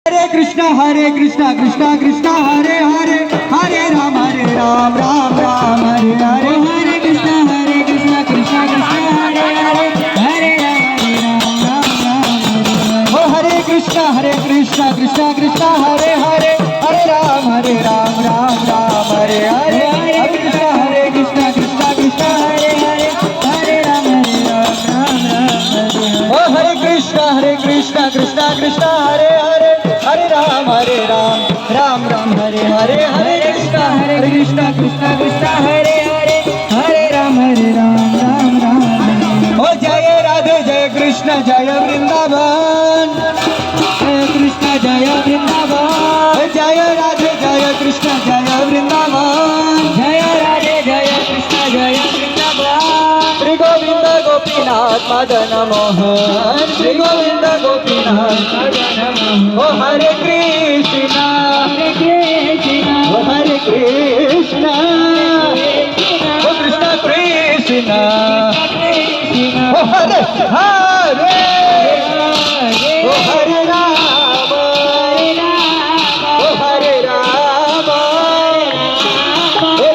हरे कृष्णा कृष्णा कृष्णा हरे हरे हरे राम राम राम हरे हरे हरे कृष्णा कृष्णा कृष्णा हरे हरे हरे राम राम ओ हरे कृष्णा कृष्णा कृष्णा हरे हरे हरे राम राम हरे हरे हरे कृष्णा कृष्णा कृष्णा हरे हरे हरे राम ओ हरे कृष्णा कृष्णा कृष्णा हरे हरे हरे राम राम हरे हरे हरे कृष्णा कृष्णा कृष्णा हरे हरे हरे राम राम ओ जय राधे जय कृष्ण जय वृंदावन जय कृष्ण जय वृंदावन जय राधे जय कृष्ण जय वृंदावन जय राधे जय कृष्ण जय वृंदावन श्री गोविंद गोपीनाथ मदन मोहन श्री गोविंद गोपीनाथ मदन मोहन ओ हरे कृष्णा ओ हरे कृष्णा ओ कृष्ण कृष्णा ओ हरे हरे ओ हरे राम ओ हरे राम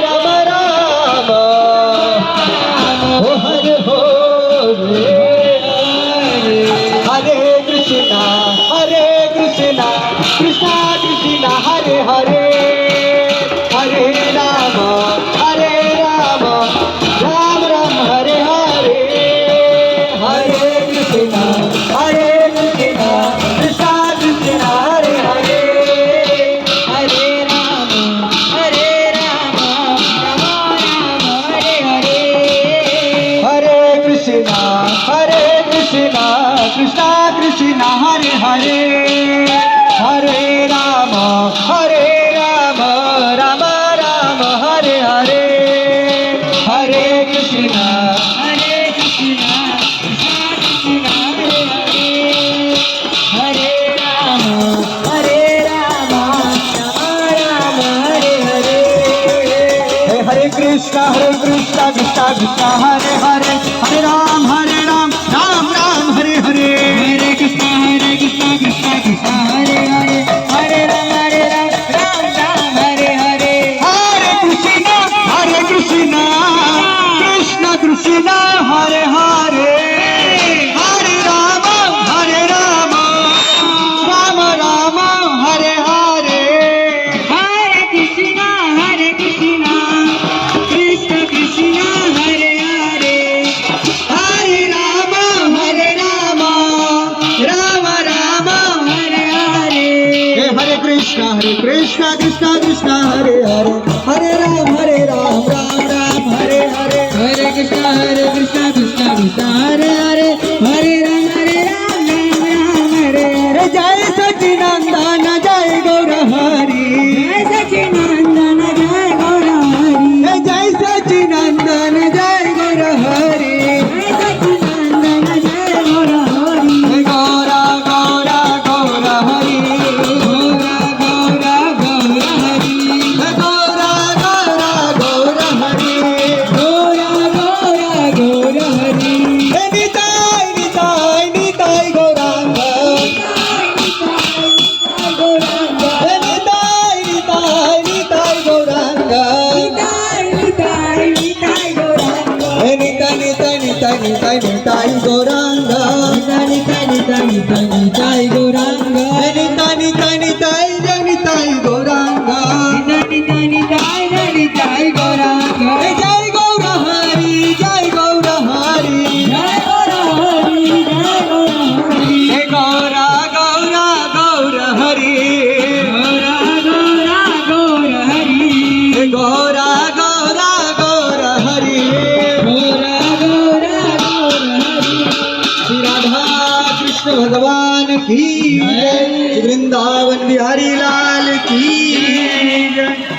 राम राम ओ हरे हरे कृष्णा कृष्णा कृष्णा हरे हरे हरे राम राम राम हरे हरे हरे कृष्णा कृष्णा कृष्णा हरे हरे हरे राम राम हरे हरे हरे कृष्णा कृष्णा कृष्णा हरे हरे हरे राम राम हरे हरे हरे कृष्णा कृष्णा कृष्णा हरे हरे हरे राम राम हरे हरे हरे कृष्णा कृष्णा कृष्णा हरे हरे हरे राम राम हरे हरे हरे कृष्णा कृष्णा कृष्णा हरे हरे हरे राम राम हरे हरे हरे कृष्णा कृष्णा कृष्णा हरे हरे हरे राम राम हरे हरे हरे कृष्णा कृष्ण कृष्ण हरे हरे हरे राम राम हरे हरे हरे कृष्णा कृष्णा कृष्णा हरे हरे हरे राम राम हरे हरे हरे कृष्णा कृष्णा कृष्णा हरे हरे हरे राम हरे हरे जय सच्चिदानंद जय गौर हरि जय सच्चिदानंद जय गौर हरि जय सच्चिदानंद जय गौर हरि जय सच्चिदानंद जय गौर हरि गौरा गौरा गौर हरि गौरा गौरा गौर हरि गौरा गौरा गौर हरि गौरा गौरा गौर हरि निताय निताय निताय गौरांग निताय निताय निताय गौरांग निताय निताय गौरांग निताय निताय निताय निताय निताय गौरांग निताय निताय निताय निताय गौरांग निताय निताय निताय निताय गौरांग निताय निताय निताय गौरांग जय गौर हरि जय गौर हरि जय गौर हरि जय गौर हरि गौरा गौरा गौर हरि गौरा गौरा गौर हरि गौरा गौरा गौर हरि गौरा गौरा गौर हरि श्री राधा कृष्ण भगवान की जय वृंदावन बिहारी लाल की जय।